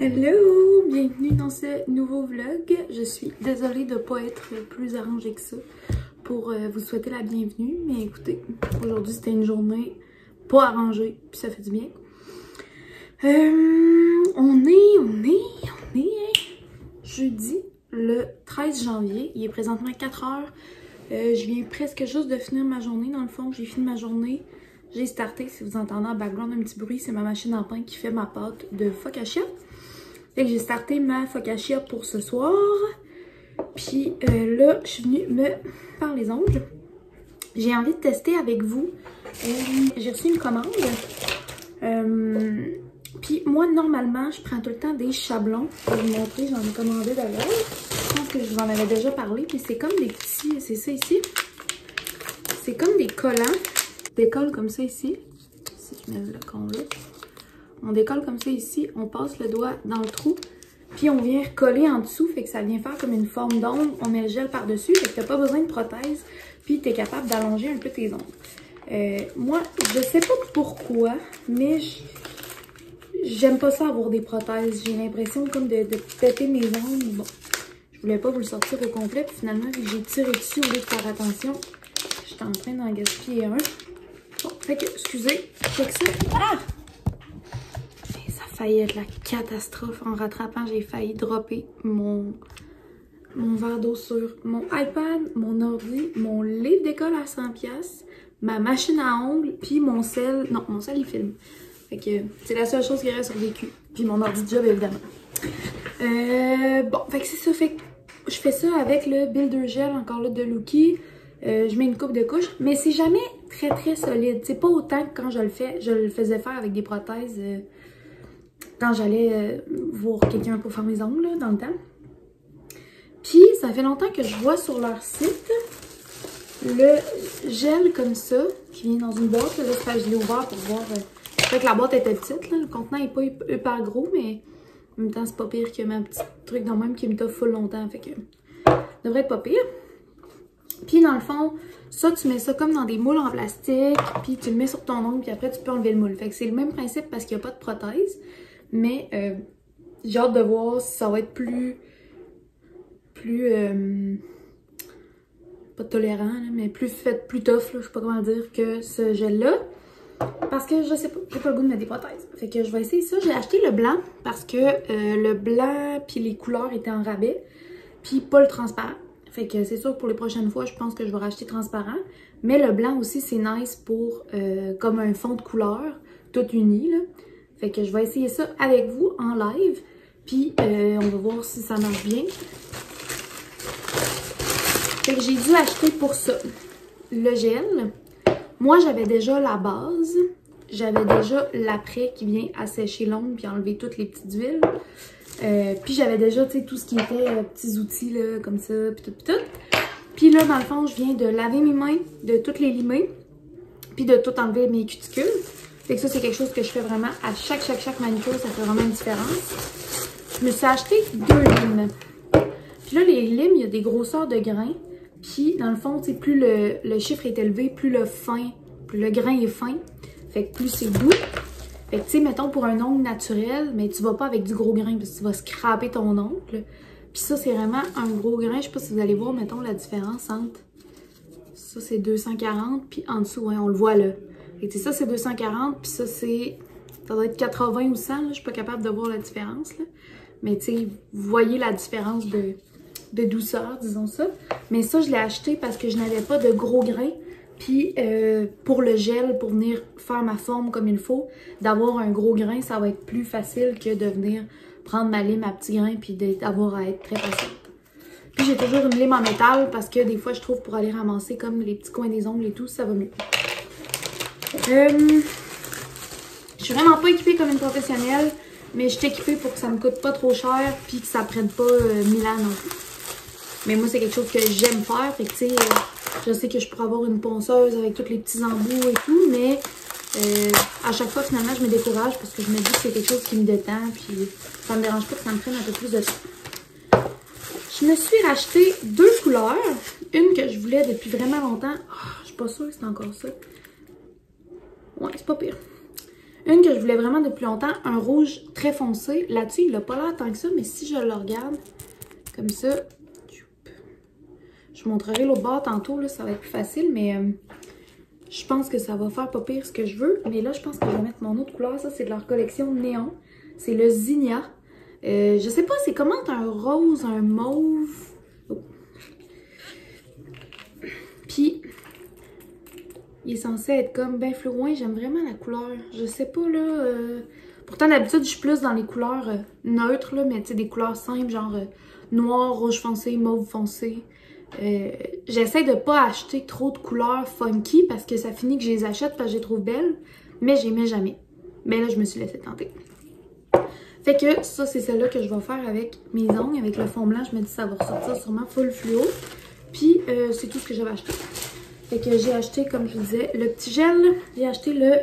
Hello! Bienvenue dans ce nouveau vlog. Je suis désolée de ne pas être plus arrangée que ça pour vous souhaiter la bienvenue. Mais écoutez, aujourd'hui c'était une journée pas arrangée, puis ça fait du bien. On est jeudi le 13 janvier. Il est présentement 4 heures. Je viens presque juste de finir ma journée. Dans le fond, j'ai fini ma journée. J'ai starté, si vous entendez en background un petit bruit, c'est ma machine à pain qui fait ma pâte de focaccia. Fait que j'ai starté ma focaccia pour ce soir. Puis là, je suis venue me faire les ongles. J'ai envie de tester avec vous. J'ai reçu une commande. Puis moi, normalement, je prends tout le temps des chablons. Je vais vous montrer, j'en ai commandé d'ailleurs. Je pense que je vous en avais déjà parlé. Puis c'est comme des petits, c'est ça ici. C'est comme des collants. On décolle comme ça ici. Si je mets le con là. On décolle comme ça ici. On passe le doigt dans le trou. Puis on vient recoller en dessous. Fait que ça vient faire comme une forme d'ongle. On met le gel par-dessus. Fait que t'as pas besoin de prothèse. Puis t'es capable d'allonger un peu tes ongles. Moi, je sais pas pourquoi, mais j'aime pas ça avoir des prothèses. J'ai l'impression comme de péter mes ongles. Bon, je voulais pas vous le sortir au complet. Puis finalement, j'ai tiré dessus au lieu de faire attention. J'étais en train d'en gaspiller un. Bon, fait que, excusez, check ça. Ah! Et ça a failli être la catastrophe. En rattrapant, j'ai failli dropper mon verre d'eau sur mon iPad, mon ordi, mon livre d'école à 100$, ma machine à ongles, puis mon sel. Non, mon sel, il filme. Fait que c'est la seule chose qui aurait survécu. Puis mon ordi de job, évidemment. Bon, fait que c'est ça. Fait que je fais ça avec le Builder Gel, encore là, de Looky. Je mets une coupe de couche, mais c'est jamais très solide. C'est pas autant que quand je le faisais faire avec des prothèses quand j'allais voir quelqu'un pour faire mes ongles là, dans le temps. Puis ça fait longtemps que je vois sur leur site le gel comme ça qui vient dans une boîte. Là, je l'ai ouvert pour voir. C'est vrai que la boîte était petite, là, le contenant n'est pas hyper gros, mais en même temps c'est pas pire que ma petite truc dans le même qui me toffe full longtemps. Fait que ça devrait être pas pire. Puis dans le fond, ça tu mets ça comme dans des moules en plastique, puis tu le mets sur ton ongle, puis après tu peux enlever le moule. Fait que c'est le même principe parce qu'il n'y a pas de prothèse, mais j'ai hâte de voir si ça va être plus pas tolérant, là, mais plus tough, là, je sais pas comment dire, que ce gel-là. Parce que je sais pas, j'ai pas le goût de mettre des prothèses. Fait que je vais essayer ça. J'ai acheté le blanc parce que le blanc puis les couleurs étaient en rabais, puis pas le transparent. Fait que c'est sûr que pour les prochaines fois, je pense que je vais racheter transparent. Mais le blanc aussi, c'est nice pour comme un fond de couleur, tout uni, là. Fait que je vais essayer ça avec vous en live. Puis on va voir si ça marche bien. Fait que j'ai dû acheter pour ça le gel. Moi, j'avais déjà la base. J'avais déjà l'après qui vient assécher l'ongle puis enlever toutes les petites huiles. Puis j'avais déjà, tu sais, tout ce qui était petits outils, là, comme ça, puis tout. Puis là, dans le fond, je viens de laver mes mains, de toutes les limer, puis de tout enlever mes cuticules. Fait que ça, c'est quelque chose que je fais vraiment à chaque manicure, ça fait vraiment une différence. Je me suis acheté 2 limes. Puis là, les limes, il y a des grosseurs de grains. Puis, dans le fond, tu sais, plus le chiffre est élevé, plus le grain est fin. Fait que plus c'est doux. Fait que, tu sais, mettons, pour un ongle naturel, mais tu vas pas avec du gros grain parce que tu vas scraper ton ongle. Puis ça, c'est vraiment un gros grain. Je sais pas si vous allez voir, mettons, la différence entre... Ça, c'est 240, puis en dessous, ouais, on le voit là. Fait que, ça, c'est 240, puis ça, c'est... Ça doit être 80 ou 100, là. Je suis pas capable de voir la différence, là. Mais, tu sais, vous voyez la différence de douceur, disons ça. Mais ça, je l'ai acheté parce que je n'avais pas de gros grains. Puis pour le gel, pour venir faire ma forme comme il faut, d'avoir un gros grain, ça va être plus facile que de venir prendre ma lime à petits grains puis d'avoir à être très facile. Puis j'ai toujours une lime en métal parce que des fois, je trouve pour aller ramasser comme les petits coins des ongles et tout, ça va mieux. Je suis vraiment pas équipée comme une professionnelle, mais je suis équipée pour que ça me coûte pas trop cher puis que ça prenne pas 1000 ans non plus. Mais moi, c'est quelque chose que j'aime faire. Fait que, tu sais, je sais que je pourrais avoir une ponceuse avec tous les petits embouts et tout, mais à chaque fois, finalement, je me décourage parce que je me dis que c'est quelque chose qui me détend. Puis, ça me dérange pas que ça me prenne un peu plus de temps. Je me suis racheté 2 couleurs. Une que je voulais depuis vraiment longtemps. Oh, je suis pas sûre que c'est encore ça. Ouais, c'est pas pire. Une que je voulais vraiment depuis longtemps, un rouge très foncé. Là-dessus, il n'a pas l'air tant que ça, mais si je le regarde comme ça, je vous montrerai l'autre bord tantôt, là, ça va être plus facile, mais je pense que ça va faire pas pire ce que je veux. Mais là, je pense que je vais mettre mon autre couleur. Ça, c'est de leur collection néon. C'est le Zinnia. Je sais pas, c'est comment un rose, un mauve. Oh. Puis, il est censé être comme bien fluorescent. J'aime vraiment la couleur. Je sais pas, là. Pourtant, d'habitude, je suis plus dans les couleurs neutres, là, mais tu sais, des couleurs simples, genre noir, rouge foncé, mauve foncé. J'essaie de pas acheter trop de couleurs funky parce que ça finit que je les achète parce que je les trouve belles, mais je les mets jamais. Mais là, je me suis laissée tenter. Fait que ça, c'est celle-là que je vais faire avec mes ongles, avec le fond blanc. Je me dis que ça va ressortir sûrement full fluo. Puis, c'est tout ce que j'avais acheté. Fait que j'ai acheté, comme je vous disais, le petit gel. J'ai acheté le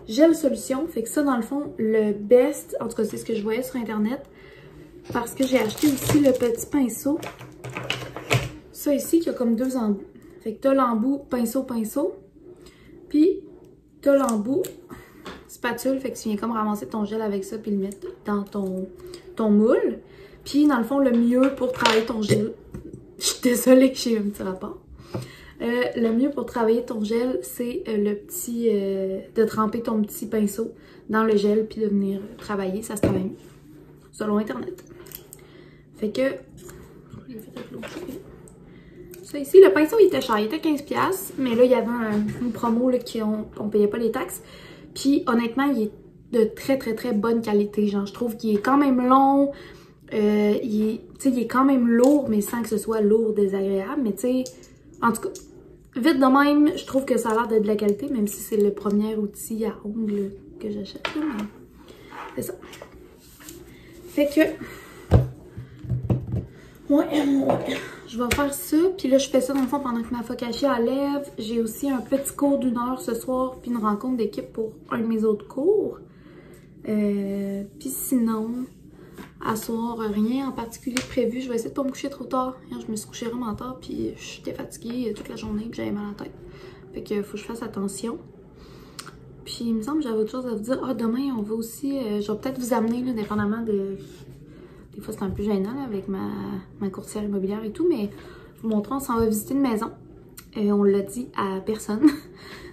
gel solution. Fait que ça, dans le fond, le best, en tout cas, c'est ce que je voyais sur Internet. Parce que j'ai acheté aussi le petit pinceau. Ça ici, qui a comme deux embouts. Fait que t'as l'embout pinceau, pinceau. Puis, t'as l'embout spatule. Fait que tu viens comme ramasser ton gel avec ça puis le mettre dans ton moule. Puis, dans le fond, le mieux pour travailler ton gel... Je suis désolée que j'ai un petit rapport. Le mieux pour travailler ton gel, c'est le petit... de tremper ton petit pinceau dans le gel puis de venir travailler. Ça se travaille mieux. Selon Internet. Fait que... J'ai fait avec l'autre chose. Ça ici, le pinceau il était cher, il était 15$, mais là il y avait une promo là, on payait pas les taxes. Puis honnêtement, il est de très très très bonne qualité. Genre, je trouve qu'il est quand même long, il est quand même lourd, mais sans que ce soit lourd, désagréable. Mais tu sais, en tout cas, vite de même, je trouve que ça a l'air d'être de la qualité, même si c'est le premier outil à ongles que j'achète. C'est ça. Fait que... Ouais. Je vais faire ça, puis là je fais ça dans le fond pendant que ma focaccia lève. J'ai aussi un petit cours d'1 heure ce soir, puis une rencontre d'équipe pour un de mes autres cours. Puis sinon, à soir, rien en particulier prévu. Je vais essayer de pas me coucher trop tard. Hier, je me suis couchée vraiment tard, puis j'étais fatiguée toute la journée, puis j'avais mal à la tête. Fait que faut que je fasse attention. Puis il me semble que j'avais autre chose à vous dire. Ah, demain on va aussi, je vais peut-être vous amener, là, dépendamment de... Des fois, c'est un peu gênant là, avec ma courtière immobilière et tout, mais je vous montre, on s'en va visiter une maison. On l'a dit à personne.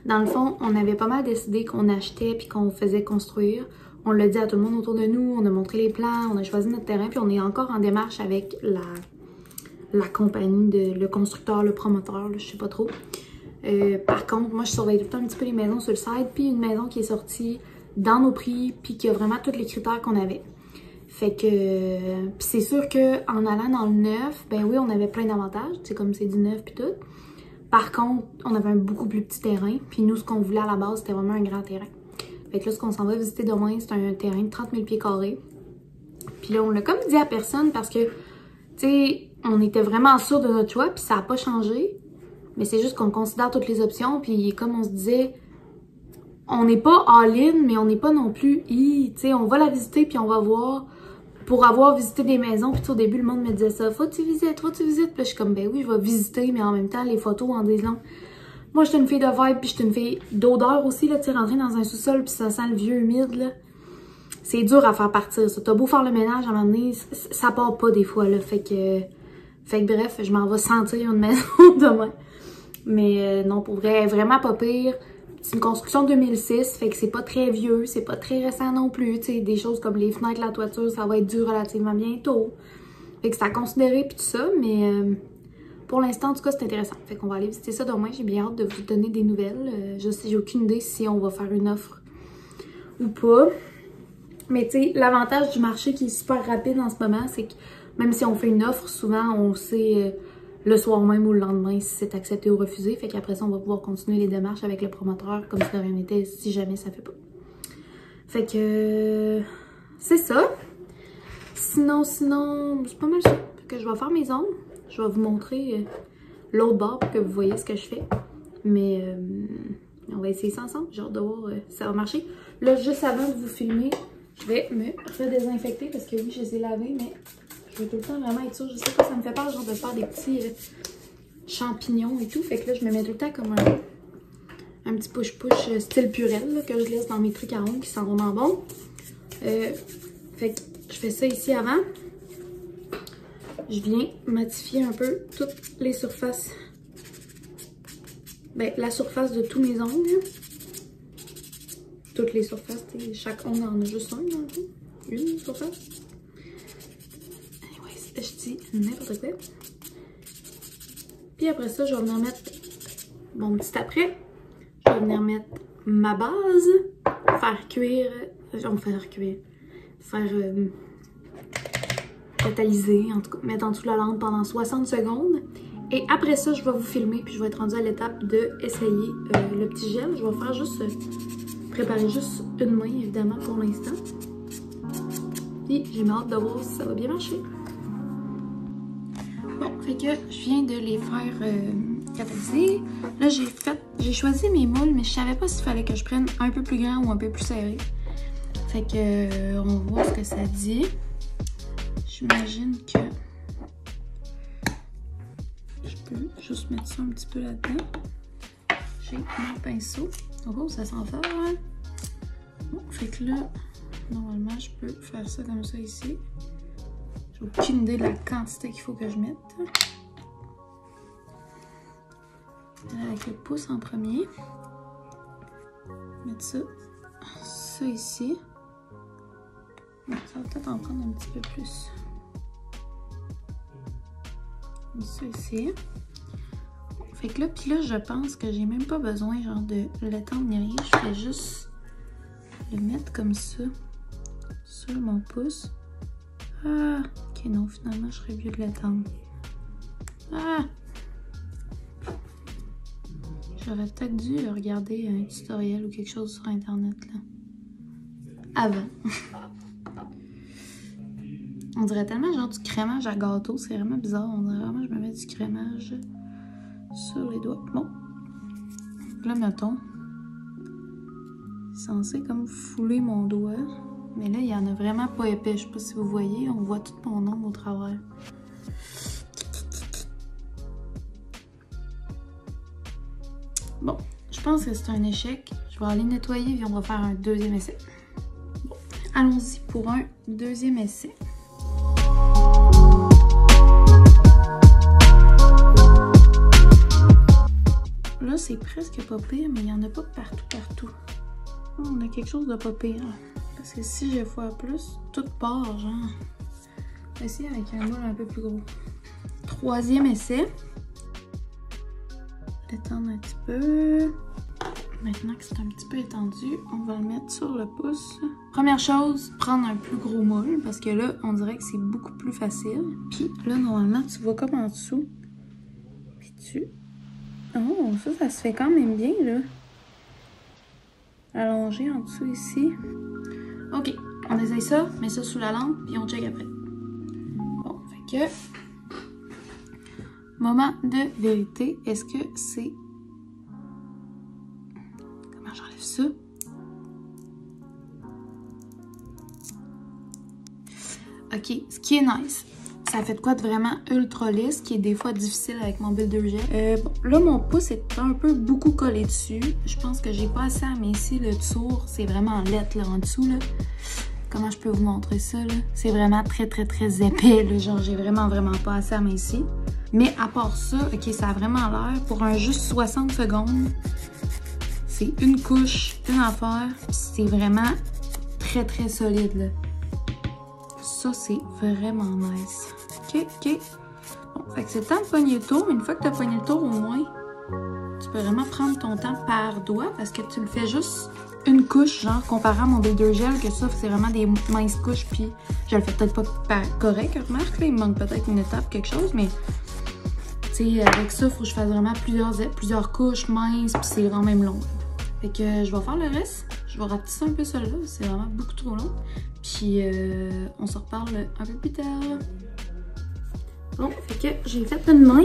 Dans le fond, on avait pas mal décidé qu'on achetait puis qu'on faisait construire. On l'a dit à tout le monde autour de nous, on a montré les plans, on a choisi notre terrain, puis on est encore en démarche avec la compagnie, le constructeur, le promoteur, là, je sais pas trop. Par contre, moi, je surveille tout le temps un petit peu les maisons sur le site, puis une maison qui est sortie dans nos prix, puis qui a vraiment tous les critères qu'on avait. Fait que, pis c'est sûr qu'en allant dans le neuf, ben oui, on avait plein d'avantages, c'est comme c'est du neuf puis tout. Par contre, on avait un beaucoup plus petit terrain, puis nous, ce qu'on voulait à la base, c'était vraiment un grand terrain. Fait que là, ce qu'on s'en va visiter demain, c'est un terrain de 30 000 pieds carrés. Puis là, on l'a comme dit à personne parce que, tu sais, on était vraiment sûrs de notre choix, puis ça n'a pas changé. Mais c'est juste qu'on considère toutes les options, puis comme on se disait... On n'est pas all-in, mais on n'est pas non plus tu sais, on va la visiter puis on va voir. Pour avoir visité des maisons, puis au début, le monde me disait ça, faut que tu visites. Puis là, je suis comme, ben oui, je vais visiter, mais en même temps, les photos en disent long. Moi, je suis une fille de vibe, puis je suis une fille d'odeur aussi, là, tu sais, rentrer dans un sous-sol, puis ça sent le vieux humide, là. C'est dur à faire partir, ça. T'as beau faire le ménage, à un moment donné, ça part pas des fois, là. Fait que bref, je m'en vais sentir une maison demain. Mais non, pour vrai, vraiment pas pire. C'est une construction 2006, fait que c'est pas très vieux, c'est pas très récent non plus, tu sais, des choses comme les fenêtres, la toiture, ça va être dû relativement bientôt. Fait que c'est à considérer puis tout ça, mais pour l'instant, en tout cas, c'est intéressant. Fait qu'on va aller visiter ça demain, j'ai bien hâte de vous donner des nouvelles. Je sais, j'ai aucune idée si on va faire une offre ou pas. Mais tu sais, l'avantage du marché qui est super rapide en ce moment, c'est que même si on fait une offre, souvent on sait... le soir même ou le lendemain si c'est accepté ou refusé. Fait qu'après ça, on va pouvoir continuer les démarches avec le promoteur comme si de rien n'était si jamais ça fait pas. Fait que c'est ça. Sinon, c'est pas mal ça. Fait que je vais faire mes ongles. Je vais vous montrer l'autre bord pour que vous voyez ce que je fais. Mais on va essayer ça ensemble. J'ai hâte de voir si ça va marcher. Là, juste avant de vous filmer, je vais me redésinfecter parce que oui, je les ai lavés, mais... Je veux tout le temps vraiment être sûre. Je sais pas, ça me fait peur genre de faire des petits champignons et tout. Fait que là, je me mets tout le temps comme un petit push-push style Purell là, que je laisse dans mes trucs à ongles qui sont vraiment bons. Fait que je fais ça ici avant. Je viens matifier un peu toutes les surfaces. Ben, la surface de tous mes ongles. Toutes les surfaces, chaque ongle en a juste un dans le fond. Une surface. Anyways, je dis n'importe quoi. Puis après ça, je vais venir mettre mon petit après. Je vais venir mettre ma base. Faire cuire. Faire catalyser, en tout cas, mettre en dessous de la lampe pendant 60 secondes. Et après ça, je vais vous filmer, puis je vais être rendue à l'étape d'essayer le petit gel. Je vais faire juste, préparer juste une main, évidemment, pour l'instant. Puis j'ai hâte de voir si ça va bien marcher. Bon, fait que je viens de les faire catalyser. Là, j'ai choisi mes moules, mais je savais pas s'il fallait que je prenne un peu plus grand ou un peu plus serré. Fait que, on va voir ce que ça dit. J'imagine que je peux juste mettre ça un petit peu là-dedans. J'ai mon pinceau. Oh, ça sent fort, hein? Bon, fait que là, normalement, je peux faire ça comme ça ici. J'ai aucune idée de la quantité qu'il faut que je mette. Avec le pouce en premier. Mettre ça ici. Bon, ça va peut-être en prendre un petit peu plus. Ça ici. Fait que là, puis là, je pense que j'ai même pas besoin genre de l'étendre ni rien. Je fais juste le mettre comme ça sur mon pouce. Ah, ok, non, finalement, je serais mieux de l'étendre. Ah! J'aurais peut-être dû regarder un tutoriel ou quelque chose sur internet là. Avant. On dirait tellement genre du crémage à gâteau, c'est vraiment bizarre. On dirait vraiment que je me mets du crémage sur les doigts. Bon. Là, mettons. C'est censé comme fouler mon doigt. Mais là, il y en a vraiment pas épais. Je sais pas si vous voyez, on voit tout mon ongle au travers. Bon, je pense que c'est un échec. Je vais aller nettoyer et on va faire un deuxième essai. Bon, allons-y pour un deuxième essai. Là, c'est presque pas pire, mais il n'y en a pas partout. On a quelque chose de pas pire. Parce que si je fois plus, tout part, genre. On va essayer avec un moule un peu plus gros. Troisième essai. Étendre un petit peu. Maintenant que c'est un petit peu étendu, on va le mettre sur le pouce. Première chose, prendre un plus gros moule, parce que là, on dirait que c'est beaucoup plus facile. Puis là, normalement, tu vois comme en dessous. Puis tu... Oh, ça se fait quand même bien, là. Allongé en dessous ici. Ok, on essaye ça, met ça sous la lampe, puis on check après. Bon, fait que... Moment de vérité, est-ce que c'est... Comment j'enlève ça? Ok, ce qui est nice, ça fait de quoi de vraiment ultra lisse, qui est des fois difficile avec mon builder gel. Bon, là, mon pouce est un peu beaucoup collé dessus. Je pense que j'ai pas assez aminci le tour. C'est vraiment lettre là en dessous, là. Comment je peux vous montrer ça, là? C'est vraiment très épais, là. Genre, j'ai vraiment pas assez aminci. Mais à part ça, ok, ça a vraiment l'air, pour un juste 60 secondes, c'est une couche, une affaire, c'est vraiment très solide, là. Ça, c'est vraiment nice. Ok. Bon, fait que c'est le temps de pogner le tour. Une fois que tu as pogné le tour, au moins, tu peux vraiment prendre ton temps par doigt parce que tu le fais juste une couche, genre, comparé à mon builder gel, que ça, c'est vraiment des minces couches, puis je le fais peut-être pas correct, remarque, là, il me manque peut-être une étape, quelque chose, mais... Tu sais, avec ça, il faut que je fasse vraiment plusieurs couches minces, puis c'est vraiment même long. Fait que je vais faire le reste. Je vais rapetisser un peu ça là, c'est vraiment beaucoup trop long. Puis on se reparle un peu plus tard. Bon, fait que j'ai fait une main.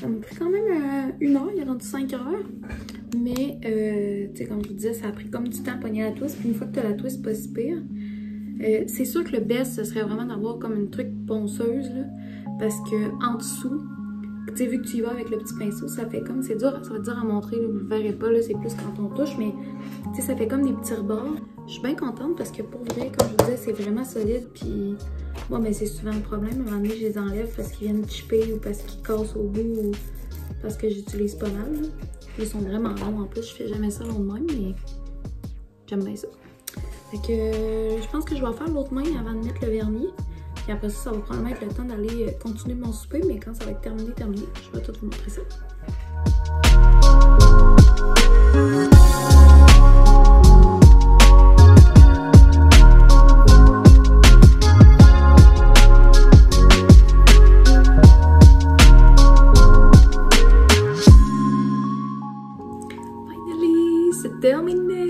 Ça m'a pris quand même 1 heure, il est rendu 5 heures. Mais, tu sais, comme je vous disais, ça a pris comme du temps à pogner la twist. Puis une fois que tu as la twist, pas si pire. C'est sûr que le best, ce serait vraiment d'avoir comme une truc ponceuse, là. Parce que en dessous, tu sais, vu que tu y vas avec le petit pinceau, ça fait comme, c'est dur, ça va être dur à montrer, là, vous le verrez pas, là, c'est plus quand on touche, mais tu sais, ça fait comme des petits rebords. Je suis bien contente parce que pour vrai, comme je vous disais, c'est vraiment solide, puis bon, mais c'est souvent le problème, à un moment donné, je les enlève parce qu'ils viennent chipper ou parce qu'ils cassent au bout ou parce que j'utilise pas mal, là. Ils sont vraiment longs en plus, je fais jamais ça long de même, mais j'aime bien ça. Fait que je pense que je vais faire l'autre main avant de mettre le vernis. Puis après ça, ça va probablement être le temps d'aller continuer mon souper, mais quand ça va être terminé, je vais tout vous montrer ça. Finally, c'est terminé!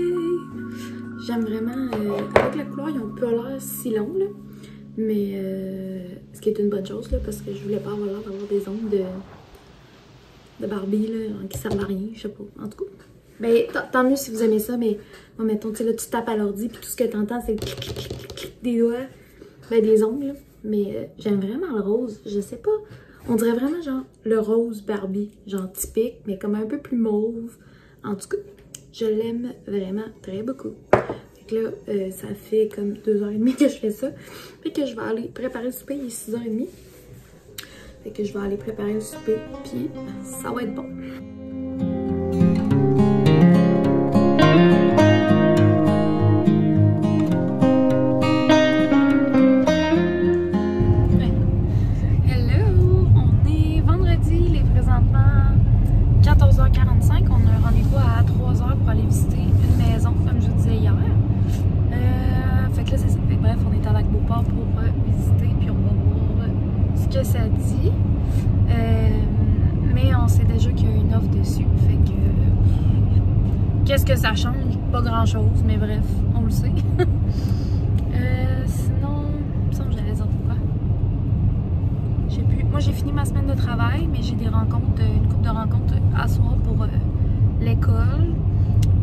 J'aime vraiment, avec la couleur, ils ont pas l'air si longs, là. Mais ce qui est une bonne chose, là, parce que je voulais pas avoir l'air d'avoir des ongles de Barbie, là, qui servent à rien, je sais pas, en tout cas. Ben, tant mieux si vous aimez ça, mais bon, mettons, tu sais, là, tu tapes à l'ordi, puis tout ce que t'entends, c'est le clic, clic, clic, clic des doigts, ben, des ongles, là. Mais j'aime vraiment le rose, je sais pas, on dirait vraiment, genre, le rose Barbie, genre typique, mais comme un peu plus mauve. En tout cas, je l'aime vraiment très beaucoup. Là, ça fait comme 2h30 que je fais ça. Fait que je vais aller préparer le souper, il est 6h30. Fait que je vais aller préparer le souper, puis ça va être bon. Hello! On est vendredi, il est présentement 14h45. On a un rendez-vous à 3h pour aller visiter une maison, comme je vous disais hier. Fait que là, c'est ça. Bref, on est à Lac-Beauport pour visiter, puis on va voir ce que ça dit. Mais on sait déjà qu'il y a une offre dessus. Fait que. Qu'est-ce que ça change? Pas grand-chose, mais bref, on le sait. Sinon, il me semble que j'allais dire pourquoi. Je sais plus. Moi, j'ai fini ma semaine de travail, mais j'ai des rencontres, une couple de rencontres à soir pour l'école.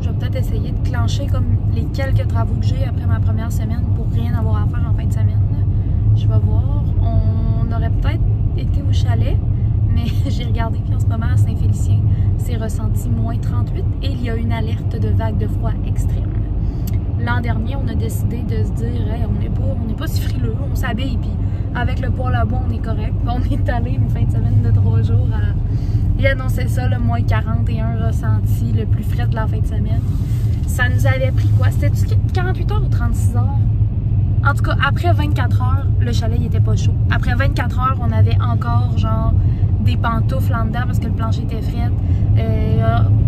Je vais peut-être essayer de clencher comme les quelques travaux que j'ai après ma première semaine pour rien avoir à faire en fin de semaine. Je vais voir. On aurait peut-être été au chalet, mais j'ai regardé puis en ce moment à Saint-Félicien, c'est ressenti moins 38 et il y a une alerte de vague de froid extrême. L'an dernier, on a décidé de se dire hey, on n'est pas si frileux, on s'habille puis avec le poêle à bois, on est correct. On est allé une fin de semaine de 3 jours à... Il annonçait ça, le moins 41 ressenti, le plus frais de la fin de semaine. Ça nous avait pris quoi? C'était-tu 48 heures ou 36 heures? En tout cas, après 24 heures, le chalet, il était pas chaud. Après 24 heures, on avait encore, genre, des pantoufles en dedans parce que le plancher était frais.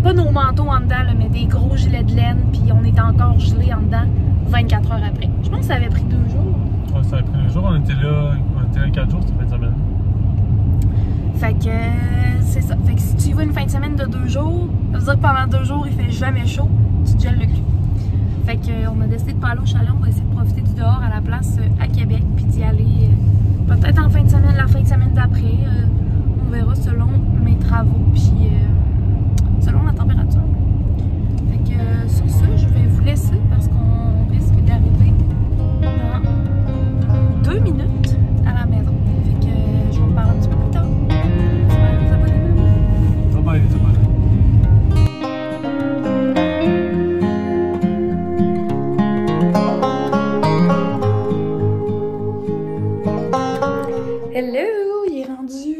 Pas nos manteaux en dedans, là, mais des gros gilets de laine, puis on était encore gelés en dedans 24 heures après. Je pense que ça avait pris 2 jours. Ouais, ça avait pris 2 jours, on était là 4 jours, c'était fin de semaine. Fait que c'est ça. Fait que si tu y vas une fin de semaine de 2 jours, ça veut dire que pendant 2 jours, il fait jamais chaud, tu te gèles le cul. Fait qu'on a décidé de pas aller au chalet, on va essayer de profiter du dehors à la place à Québec, puis d'y aller peut-être en fin de semaine, la fin de semaine d'après. On verra selon mes travaux, puis selon la température. Fait que sur ça, je vais vous laisser parce qu'on risque d'arriver dans 2 minutes à la maison. Fait que je vais vous parler un petit peu plus tard. J'espère que vous abonnez-vous. Bye bye les abonnés. Hello! Il est rendu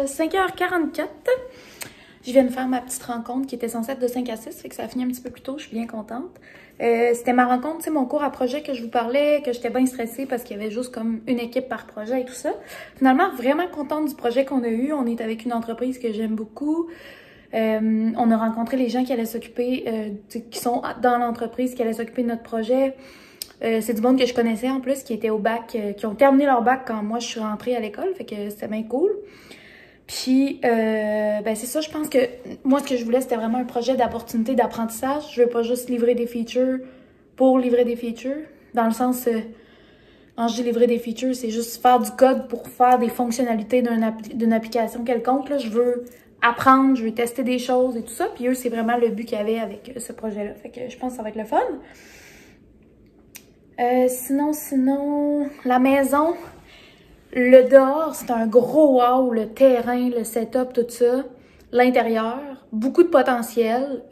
5h44. Je viens de faire ma petite rencontre qui était censée être de 5 à 6, fait que ça a fini un petit peu plus tôt, je suis bien contente. C'était ma rencontre, tu sais, mon cours à projet que je vous parlais, que j'étais bien stressée parce qu'il y avait juste comme une équipe par projet et tout ça. Finalement, vraiment contente du projet qu'on a eu. On est avec une entreprise que j'aime beaucoup. On a rencontré les gens qui allaient s'occuper, qui sont dans l'entreprise, qui allaient s'occuper de notre projet. C'est du monde que je connaissais en plus, qui était au bac, qui ont terminé leur bac quand moi je suis rentrée à l'école, fait que c'était bien cool. Puis, ben c'est ça, je pense que moi ce que je voulais c'était vraiment un projet d'opportunité d'apprentissage. Je veux pas juste livrer des features pour livrer des features, dans le sens, quand je dis livrer des features, c'est juste faire du code pour faire des fonctionnalités d'une application quelconque. Là, je veux apprendre, je veux tester des choses et tout ça, puis eux c'est vraiment le but qu'il y avait avec ce projet-là, fait que je pense que ça va être le fun. Sinon, la maison, Le dehors, c'est un gros wow, le terrain, le setup, tout ça. L'intérieur, beaucoup de potentiel,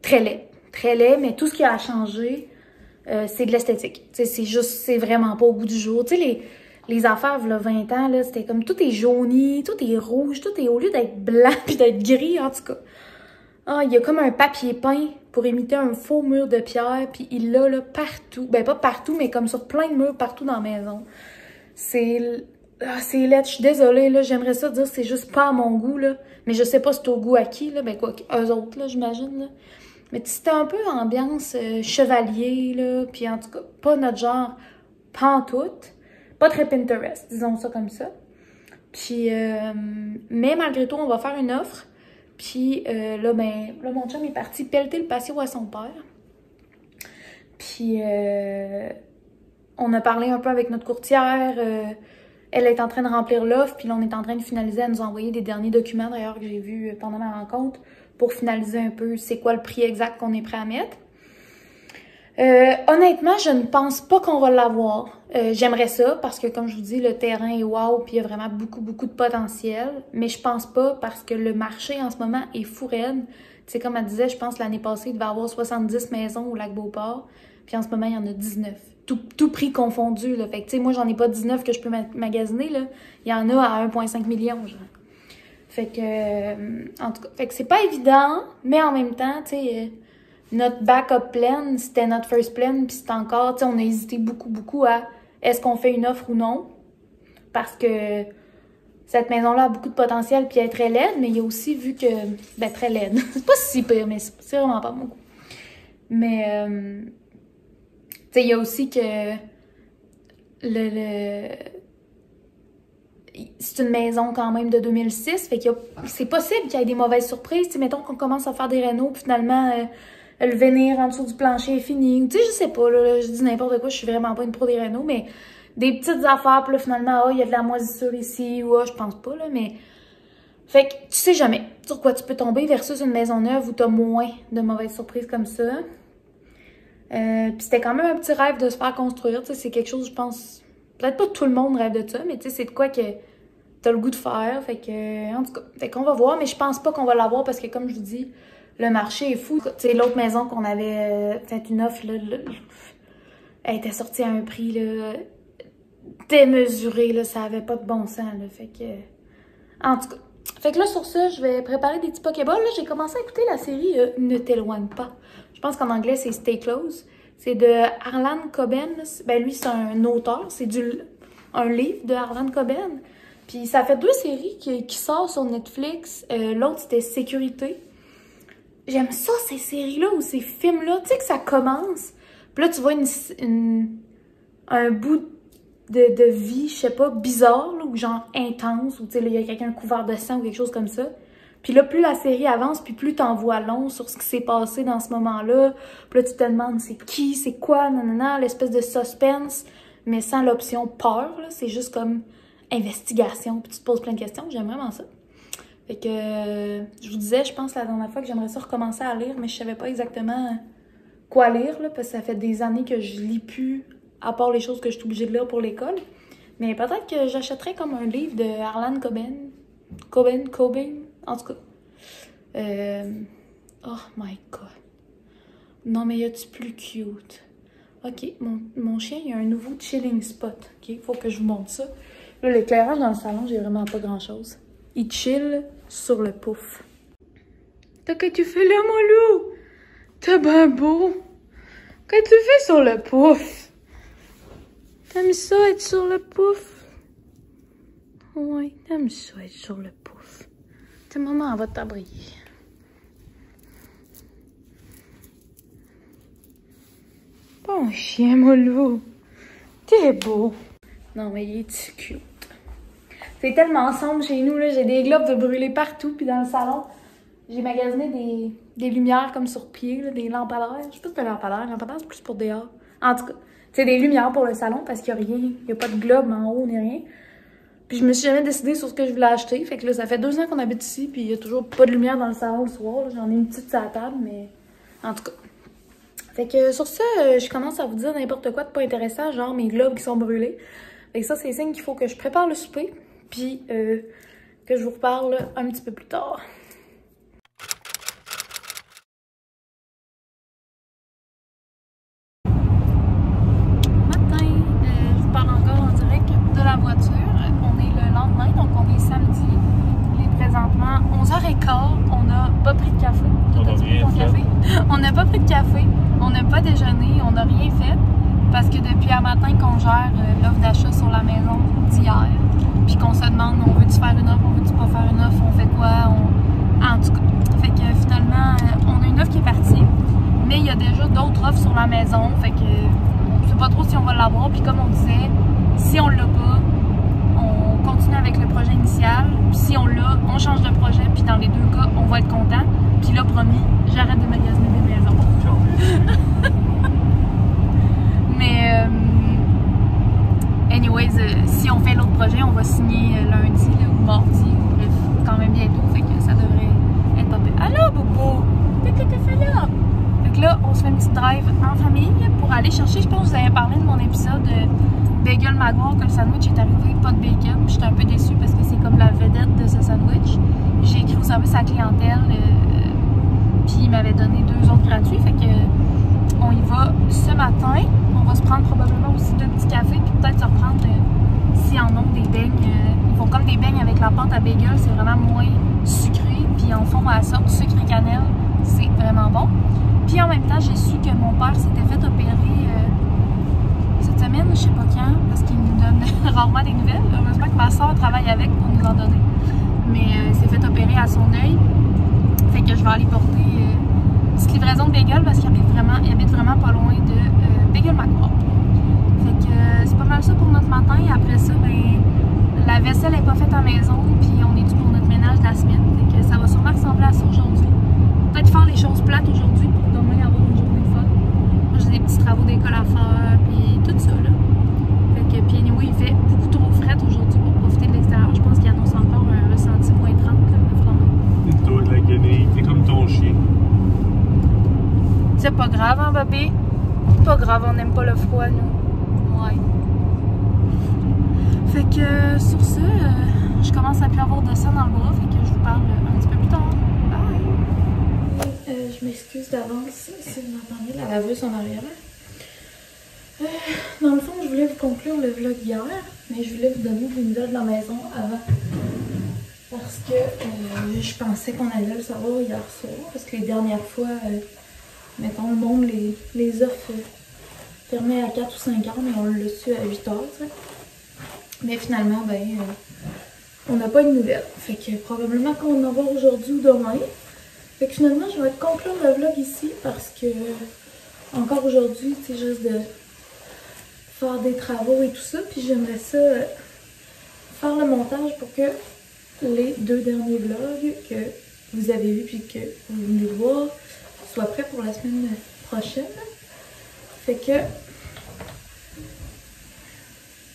très laid. Très laid, mais tout ce qui a changé, c'est de l'esthétique. C'est juste, c'est vraiment pas au goût du jour. Tu sais, les affaires, là, 20 ans, là, c'était comme tout est jauni, tout est rouge, tout est au lieu d'être blanc puis d'être gris, en tout cas. Ah, il y a comme un papier peint pour imiter un faux mur de pierre, puis il l'a là partout. Ben, pas partout, mais comme sur plein de murs partout dans la maison. C'est laid, je suis désolée, là, j'aimerais ça dire c'est juste pas à mon goût, là. Mais je sais pas c'est au goût à qui, là, ben quoi, eux autres, là, j'imagine, là. Mais c'était un peu ambiance chevalier, là, puis en tout cas, pas notre genre pantoute. Pas très Pinterest, disons ça comme ça. Puis, mais malgré tout, on va faire une offre. Puis là, mon chum est parti pelleter le patio à son père. Puis, on a parlé un peu avec notre courtière. Elle est en train de remplir l'offre. Puis là, on est en train de finaliser. Elle nous a envoyé des derniers documents, d'ailleurs, que j'ai vus pendant ma rencontre, pour finaliser un peu c'est quoi le prix exact qu'on est prêt à mettre. Honnêtement, je ne pense pas qu'on va l'avoir. J'aimerais ça parce que, comme je vous dis, le terrain est wow puis il y a vraiment beaucoup de potentiel. Mais je pense pas parce que le marché en ce moment est fou raide. Tu sais, comme elle disait, je pense l'année passée, il devait y avoir 70 maisons au Lac-Beauport. Puis en ce moment, il y en a 19. Tout prix confondu, là. Fait que, tu sais, moi, j'en ai pas 19 que je peux magasiner, là. Il y en a à 1,5 million, genre. Fait que, en tout cas, fait que c'est pas évident, mais en même temps, tu sais... notre backup plan, c'était notre first plan, puis c'est encore, tu sais, on a hésité beaucoup à est-ce qu'on fait une offre ou non. Parce que cette maison-là a beaucoup de potentiel, puis elle est très laide, mais il y a aussi vu que, ben très laide, c'est pas si pire, mais c'est vraiment pas mon goût. Mais, tu sais, il y a aussi que c'est une maison quand même de 2006, fait que c'est possible qu'il y ait des mauvaises surprises. Tu sais, mettons qu'on commence à faire des rénaux, puis finalement... le venir en dessous du plancher est fini. Tu sais, je sais pas, là, je dis n'importe quoi, je suis vraiment pas une pro des rénaux, mais des petites affaires, puis là, finalement, il y a de la moisissure ici, ou je pense pas, là, mais... Fait que tu sais jamais sur quoi tu peux tomber versus une maison neuve où t'as moins de mauvaises surprises comme ça. Puis c'était quand même un petit rêve de se faire construire, tu sais, c'est quelque chose, je pense... Peut-être pas tout le monde rêve de ça, mais tu sais, c'est de quoi que t'as le goût de faire, fait que... En tout cas, fait qu'on va voir, mais je pense pas qu'on va l'avoir parce que, comme je vous dis... Le marché est fou. Tu sais, l'autre maison qu'on avait fait une offre, là, elle était sortie à un prix là, démesuré. Là, ça avait pas de bon sens. Là, fait que... En tout cas. Fait que là, sur ça, je vais préparer des petits Pokéballs. Là, j'ai commencé à écouter la série Ne t'éloigne pas. Je pense qu'en anglais, c'est Stay Close. C'est de Harlan Coben. Ben, lui, c'est un auteur. C'est un livre de Harlan Coben. Puis ça fait 2 séries qui sortent sur Netflix. L'autre, c'était Sécurité. J'aime ça, ces séries-là ou ces films-là. Tu sais que ça commence, puis là, tu vois un bout de vie, je sais pas, bizarre, là, ou genre intense, ou tu sais, il y a quelqu'un couvert de sang ou quelque chose comme ça. Puis là, plus la série avance, puis plus t'en vois long sur ce qui s'est passé dans ce moment-là. Puis là, tu te demandes c'est qui, c'est quoi, nanana, l'espèce de suspense, mais sans l'option peur, là. C'est juste comme investigation, puis tu te poses plein de questions. J'aime vraiment ça. Fait que, je vous disais, je pense la dernière fois que j'aimerais ça recommencer à lire, mais je savais pas exactement quoi lire, là, parce que ça fait des années que je lis plus, à part les choses que je suis obligée de lire pour l'école. Mais peut-être que j'achèterais comme un livre de Harlan Coben, en tout cas. Oh my god. Non, mais y a-tu plus cute? Ok, mon chien, il y a un nouveau chilling spot. Ok, faut que je vous montre ça. Là, l'éclairage dans le salon, j'ai vraiment pas grand-chose. Il chill sur le pouf. Qu'est-ce que tu fais là, mon loup? T'es ben beau. Qu'est-ce que tu fais sur le pouf? T'aimes ça être sur le pouf? Oui, t'aimes ça être sur le pouf. Ta maman, elle va t'abriller. Bon chien, mon loup. T'es beau. Non, mais il est cute. C'est tellement sombre chez nous, là. J'ai des globes de brûler partout. Puis dans le salon, j'ai magasiné des lumières comme sur pied, là, des lampadaires. Je sais pas si c'est des lampadaires. Lampadaires, c'est plus pour dehors. En tout cas, c'est des lumières pour le salon parce qu'il n'y a rien. Il n'y a pas de globe en haut ni rien. Puis je me suis jamais décidée sur ce que je voulais acheter. Fait que là, ça fait 2 ans qu'on habite ici. Puis il n'y a toujours pas de lumière dans le salon le soir. J'en ai une petite sur la table, mais en tout cas. Fait que sur ça, je commence à vous dire n'importe quoi de pas intéressant, genre mes globes qui sont brûlés. Et ça, c'est signe qu'il faut que je prépare le souper, puis que je vous reparle un petit peu plus tard. Matin, je vous parle encore en direct de la voiture. On est le lendemain, donc on est samedi. Il est présentement 11h15. On n'a pas pris de café. On n'a pas pris de café. On n'a pas déjeuné. On n'a rien fait. Parce que depuis un matin qu'on gère l'offre d'achat sur la maison d'hier, puis qu'on se demande, on veut-tu faire une offre, on veut-tu pas faire une offre, on fait quoi, en tout cas. Fait que finalement, on a une offre qui est partie, mais il y a déjà d'autres offres sur la maison, fait que on sait pas trop si on va l'avoir, puis comme on disait, si on l'a pas, on continue avec le projet initial, puis si on l'a, on change de projet, puis dans les deux cas, on va être content, puis là, promis, j'arrête de magasiner des maisons. Mais, anyways, si on fait l'autre projet, on va signer lundi là, ou mardi, bref, quand même bientôt, fait que ça devrait être pas pire. Allô, Bobo! Qu'est-ce que tu fais là? Fait que là, on se fait une petite drive en famille pour aller chercher, je pense que vous avez parlé de mon épisode Bagel Maguire, que le sandwich est arrivé, pas de bacon. J'étais un peu déçue parce que c'est comme la vedette de ce sandwich. J'ai écrit au service à la clientèle, puis il m'avait donné 2 autres gratuits, fait que on y va ce matin. On va se prendre probablement aussi 2 petits cafés, puis peut-être se reprendre, s'ils en ont, des beignes. Ils font comme des beignes avec la pâte à bagel, c'est vraiment moins sucré, puis en fond à la sorte sucre et cannelle, c'est vraiment bon. Puis en même temps, j'ai su que mon père s'était fait opérer cette semaine, je sais pas quand, parce qu'il nous donne rarement des nouvelles. Heureusement que ma soeur travaille avec pour nous en donner. Mais il s'est fait opérer à son œil, fait que je vais aller porter une petite livraison de bagel parce qu'il habite vraiment pas loin de Bagel Maguire. Fait que c'est pas mal ça pour notre matin. Et après ça, ben, la vaisselle n'est pas faite à la maison, puis on est dû pour notre ménage de la semaine. Fait que ça va sûrement ressembler à ça aujourd'hui. Peut-être faire les choses plates aujourd'hui pour demain avoir une journée de fun. Moi, j'ai des petits travaux d'école à faire, puis tout ça là. Fait que, puis anyway, il fait beaucoup trop frais aujourd'hui pour profiter de l'extérieur. Je pense qu'il annonce encore un ressenti moins 30 là, C'est toi de la guenille, t'es comme ton chien. C'est pas grave, hein, bébé? Pas grave, on n'aime pas le froid, nous. Ouais. Fait que, sur ce, je commence à plus avoir de sang dans le bras, fait que je vous parle un petit peu plus tard. Bye! Je m'excuse d'avance si vous entendez la laveuse en arrière. Dans le fond, je voulais vous conclure le vlog hier, mais je voulais vous donner des nouvelles de la maison avant. Parce que je pensais qu'on allait le savoir hier soir, parce que les dernières fois... mettons, le monde les offres fermées à 4 ou 5 heures, mais on l'a su à 8 heures, t'sais. Mais finalement, ben, on n'a pas eu de nouvelles. Fait que probablement qu'on va en avoir aujourd'hui ou demain. Fait que finalement, je vais conclure le vlog ici parce que, encore aujourd'hui, tu sais, juste de faire des travaux et tout ça. Puis j'aimerais ça faire le montage pour que les 2 derniers vlogs que vous avez vus puis que vous venez de voir soit prêt pour la semaine prochaine. Fait que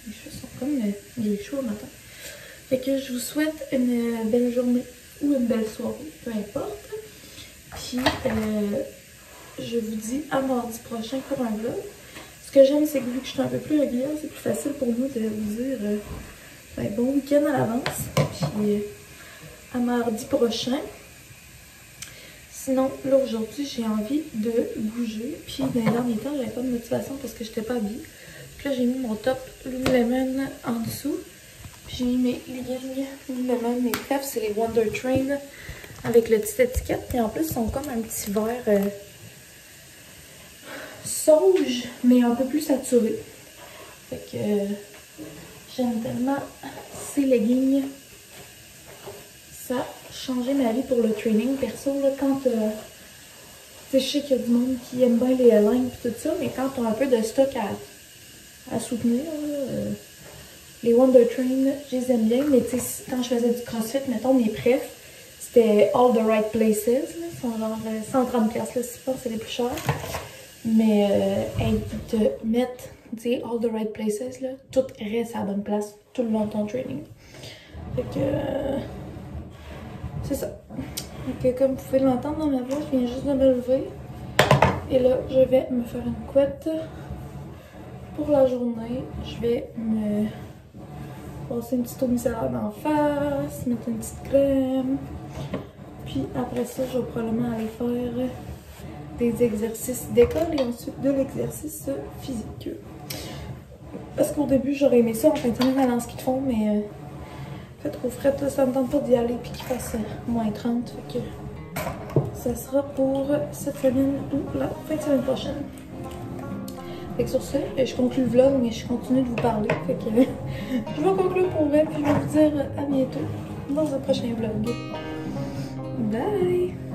les cheveux sont comme il est chaud le matin. Fait que je vous souhaite une belle journée ou une belle soirée, peu importe. Puis je vous dis à mardi prochain pour un vlog. Ce que j'aime, c'est que vu que je suis un peu plus régulière, c'est plus facile pour moi de vous dire ben, bon week-end à l'avance. Puis à mardi prochain. Sinon, là aujourd'hui, j'ai envie de bouger. Puis dans les derniers temps, j'avais pas de motivation parce que j'étais pas habillée. Puis là, j'ai mis mon top Lululemon en dessous. Puis j'ai mis mes leggings Lululemon, mes crêpes, c'est les Wonder Train avec le petit étiquette. Et en plus, ils sont comme un petit vert sauge, mais un peu plus saturé. Fait que j'aime tellement ces leggings. Ça a changé ma vie pour le training. Perso, là, quand je sais qu'il y a du monde qui aime bien les lignes et tout ça, mais quand tu as un peu de stock à soutenir, les Wonder Train, je les aime bien. Mais tu sais, quand je faisais du crossfit, mettons, mes prefs, c'était All the Right Places. Là, ils sont genre 130$, là, si je pense que c'est les plus chers. Mais ils te mettent, tu sais, All the Right Places, là, tout reste à la bonne place tout le long de ton training. Fait que c'est ça. Donc, comme vous pouvez l'entendre dans ma voix, je viens juste de me lever. Et là, je vais me faire une couette pour la journée. Je vais me passer une petite eau micellaire d'en face, mettre une petite crème. Puis après ça, je vais probablement aller faire des exercices d'école et ensuite de l'exercice physique. Parce qu'au début, j'aurais aimé ça en fin de semaine aller en ski de fond, mais fait trop frais, ça me tente pas d'y aller puis qu'il fasse moins 30. Fait que ça sera pour cette semaine ou la fin de semaine prochaine. Fait que sur ce, je conclue le vlog, mais je continue de vous parler. Fait que je vais conclure pour vrai, puis je vais vous dire à bientôt dans un prochain vlog. Bye!